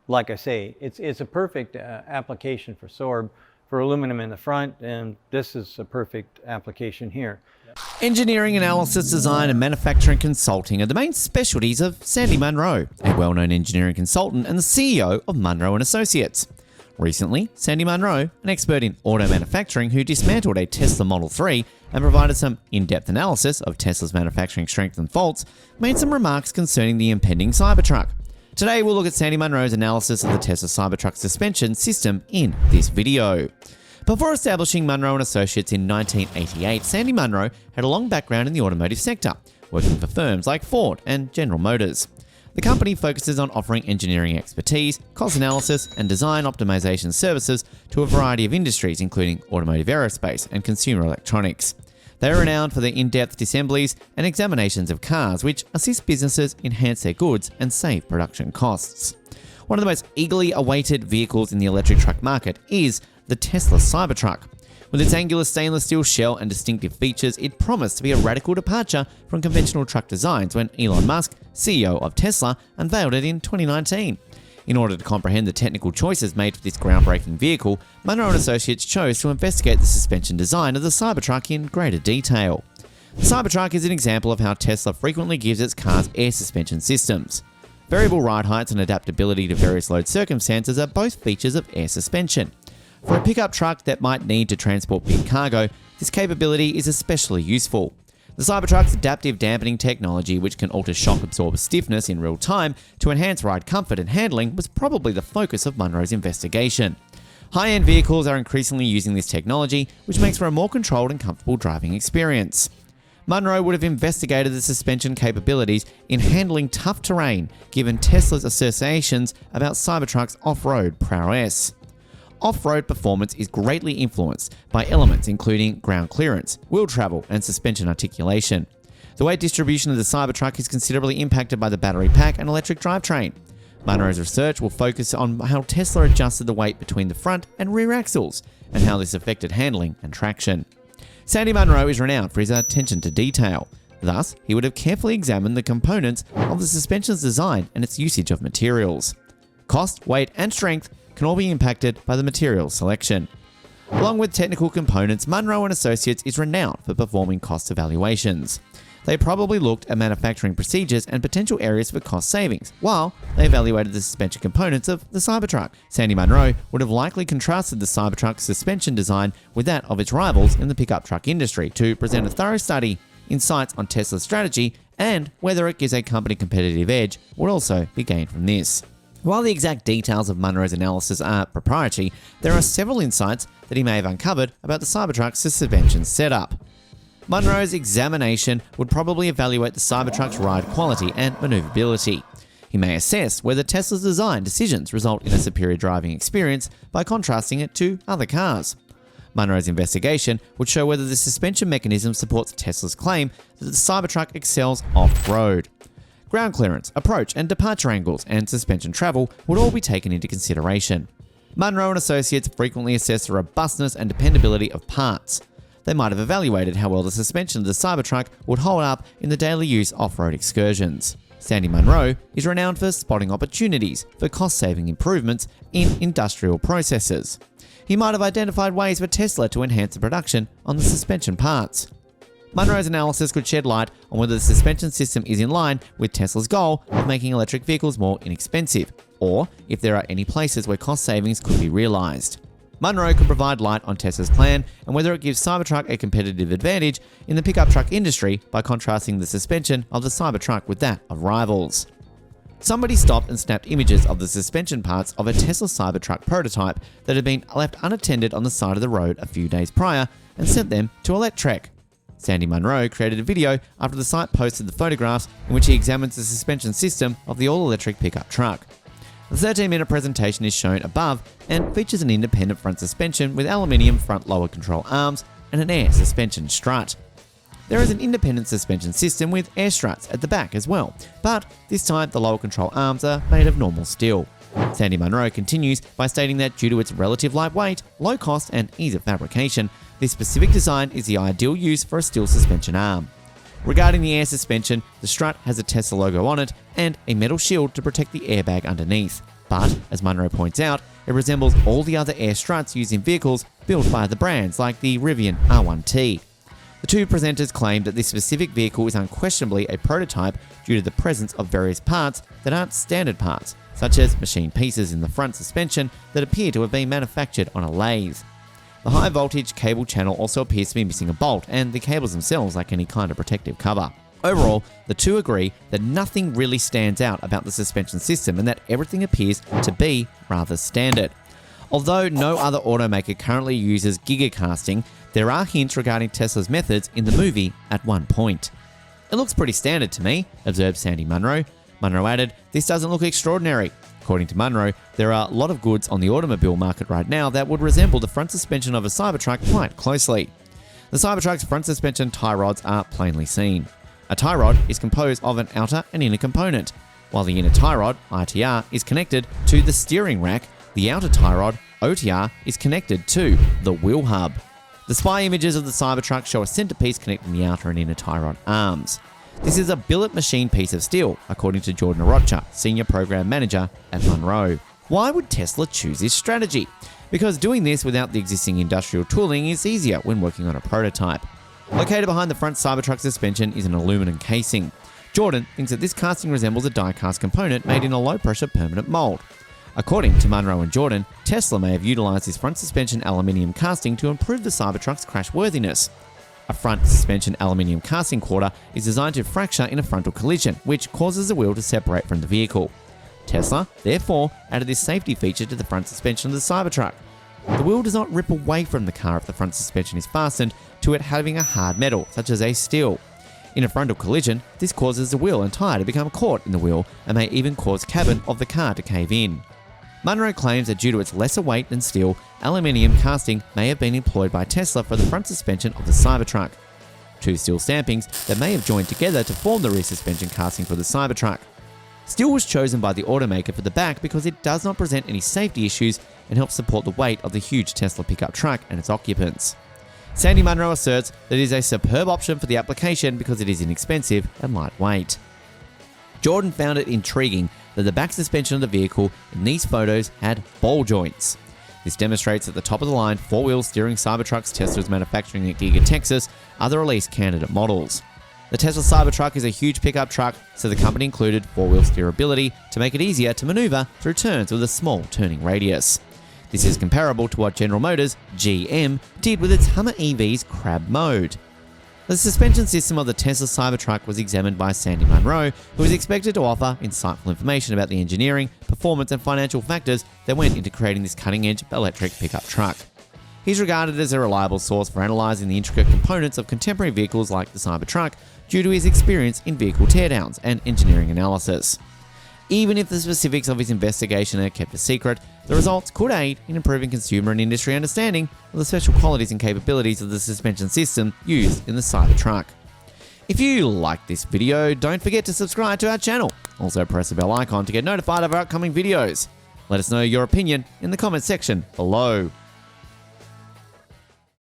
like I say, it's a perfect application for Sorb for aluminum in the front, and this is a perfect application here. Engineering analysis, design and manufacturing consulting are the main specialties of Sandy Munro, a well-known engineering consultant and the CEO of Munro & Associates. Recently, Sandy Munro, an expert in auto manufacturing who dismantled a Tesla Model 3 and provided some in-depth analysis of Tesla's manufacturing strengths and faults, made some remarks concerning the impending Cybertruck. Today we'll look at Sandy Munro's analysis of the Tesla Cybertruck suspension system in this video. Before establishing Munro & Associates in 1988, Sandy Munro had a long background in the automotive sector, working for firms like Ford and General Motors. The company focuses on offering engineering expertise, cost analysis, and design optimization services to a variety of industries, including automotive aerospace and consumer electronics. They are renowned for their in-depth assemblies and examinations of cars, which assist businesses enhance their goods and save production costs. One of the most eagerly awaited vehicles in the electric truck market is the Tesla Cybertruck. With its angular stainless steel shell and distinctive features, it promised to be a radical departure from conventional truck designs when Elon Musk, CEO of Tesla, unveiled it in 2019. In order to comprehend the technical choices made for this groundbreaking vehicle, Munro & Associates chose to investigate the suspension design of the Cybertruck in greater detail. The Cybertruck is an example of how Tesla frequently gives its cars air suspension systems. Variable ride heights and adaptability to various load circumstances are both features of air suspension. For a pickup truck that might need to transport big cargo, this capability is especially useful. The Cybertruck's adaptive dampening technology, which can alter shock absorber stiffness in real time to enhance ride comfort and handling, was probably the focus of Munro's investigation. High-end vehicles are increasingly using this technology, which makes for a more controlled and comfortable driving experience. Munro would have investigated the suspension capabilities in handling tough terrain, given Tesla's associations about Cybertruck's off-road prowess. Off-road performance is greatly influenced by elements including ground clearance, wheel travel, and suspension articulation. The weight distribution of the Cybertruck is considerably impacted by the battery pack and electric drivetrain. Munro's research will focus on how Tesla adjusted the weight between the front and rear axles, and how this affected handling and traction. Sandy Munro is renowned for his attention to detail. Thus, he would have carefully examined the components of the suspension's design and its usage of materials. Cost, weight, and strength can all be impacted by the material selection. Along with technical components, Munro & Associates is renowned for performing cost evaluations. They probably looked at manufacturing procedures and potential areas for cost savings, while they evaluated the suspension components of the Cybertruck. Sandy Munro would have likely contrasted the Cybertruck's suspension design with that of its rivals in the pickup truck industry to present a thorough study, insights on Tesla's strategy, and whether it gives a company competitive edge would also be gained from this. While the exact details of Munro's analysis are proprietary, there are several insights that he may have uncovered about the Cybertruck's suspension setup. Munro's examination would probably evaluate the Cybertruck's ride quality and maneuverability. He may assess whether Tesla's design decisions result in a superior driving experience by contrasting it to other cars. Munro's investigation would show whether the suspension mechanism supports Tesla's claim that the Cybertruck excels off-road. Ground clearance, approach and departure angles, and suspension travel would all be taken into consideration. Munro & Associates frequently assess the robustness and dependability of parts. They might have evaluated how well the suspension of the Cybertruck would hold up in the daily use off-road excursions. Sandy Munro is renowned for spotting opportunities for cost-saving improvements in industrial processes. He might have identified ways for Tesla to enhance the production on the suspension parts. Munro's analysis could shed light on whether the suspension system is in line with Tesla's goal of making electric vehicles more inexpensive, or if there are any places where cost savings could be realized. Munro could provide light on Tesla's plan and whether it gives Cybertruck a competitive advantage in the pickup truck industry by contrasting the suspension of the Cybertruck with that of rivals. Somebody stopped and snapped images of the suspension parts of a Tesla Cybertruck prototype that had been left unattended on the side of the road a few days prior and sent them to Electrek. Sandy Munro created a video after the site posted the photographs in which he examines the suspension system of the all-electric pickup truck. The 13-minute presentation is shown above and features an independent front suspension with aluminium front lower control arms and an air suspension strut. There is an independent suspension system with air struts at the back as well, but this time the lower control arms are made of normal steel. Sandy Munro continues by stating that due to its relative light weight, low cost and ease of fabrication, this specific design is the ideal use for a steel suspension arm. Regarding the air suspension, the strut has a Tesla logo on it and a metal shield to protect the airbag underneath. But, as Munro points out, it resembles all the other air struts used in vehicles built by the brands like the Rivian R1T. The two presenters claimed that this specific vehicle is unquestionably a prototype due to the presence of various parts that aren't standard parts, such as machine pieces in the front suspension that appear to have been manufactured on a lathe. The high voltage cable channel also appears to be missing a bolt, and the cables themselves lack any kind of protective cover. Overall, the two agree that nothing really stands out about the suspension system and that everything appears to be rather standard. Although no other automaker currently uses gigacasting, there are hints regarding Tesla's methods in the movie at one point. "It looks pretty standard to me," observed Sandy Munro. Munro added, "This doesn't look extraordinary." According to Munro, there are a lot of goods on the automobile market right now that would resemble the front suspension of a Cybertruck quite closely. The Cybertruck's front suspension tie rods are plainly seen. A tie rod is composed of an outer and inner component. While the inner tie rod, ITR, is connected to the steering rack, the outer tie rod, OTR, is connected to the wheel hub. The spy images of the Cybertruck show a centerpiece connecting the outer and inner tie rod arms. This is a billet machine piece of steel, according to Jordan Arocha, Senior Program Manager at Munro. Why would Tesla choose this strategy? Because doing this without the existing industrial tooling is easier when working on a prototype. Located behind the front Cybertruck suspension is an aluminum casing. Jordan thinks that this casting resembles a die-cast component made in a low-pressure permanent mold. According to Munro and Jordan, Tesla may have utilized this front suspension aluminium casting to improve the Cybertruck's crashworthiness. A front suspension aluminium casting quarter is designed to fracture in a frontal collision, which causes the wheel to separate from the vehicle. Tesla, therefore, added this safety feature to the front suspension of the Cybertruck. The wheel does not rip away from the car if the front suspension is fastened to it having a hard metal, such as a steel. In a frontal collision, this causes the wheel and tyre to become caught in the wheel and may even cause cabin of the car to cave in. Munro claims that due to its lesser weight than steel, aluminium casting may have been employed by Tesla for the front suspension of the Cybertruck. Two steel stampings that may have joined together to form the rear suspension casting for the Cybertruck. Steel was chosen by the automaker for the back because it does not present any safety issues and helps support the weight of the huge Tesla pickup truck and its occupants. Sandy Munro asserts that it is a superb option for the application because it is inexpensive and lightweight. Jordan found it intriguing that the back suspension of the vehicle in these photos had ball joints. This demonstrates that the top-of-the-line four-wheel steering Cybertrucks Tesla is manufacturing at Giga, Texas are the release candidate models. The Tesla Cybertruck is a huge pickup truck, so the company included four-wheel steerability to make it easier to maneuver through turns with a small turning radius. This is comparable to what General Motors, GM, did with its Hummer EV's Crab mode. The suspension system of the Tesla Cybertruck was examined by Sandy Munro, who is expected to offer insightful information about the engineering, performance and financial factors that went into creating this cutting-edge electric pickup truck. He's regarded as a reliable source for analysing the intricate components of contemporary vehicles like the Cybertruck due to his experience in vehicle teardowns and engineering analysis. Even if the specifics of his investigation are kept a secret, the results could aid in improving consumer and industry understanding of the special qualities and capabilities of the suspension system used in the Cybertruck. If you like this video, don't forget to subscribe to our channel. Also press the bell icon to get notified of our upcoming videos. Let us know your opinion in the comment section below.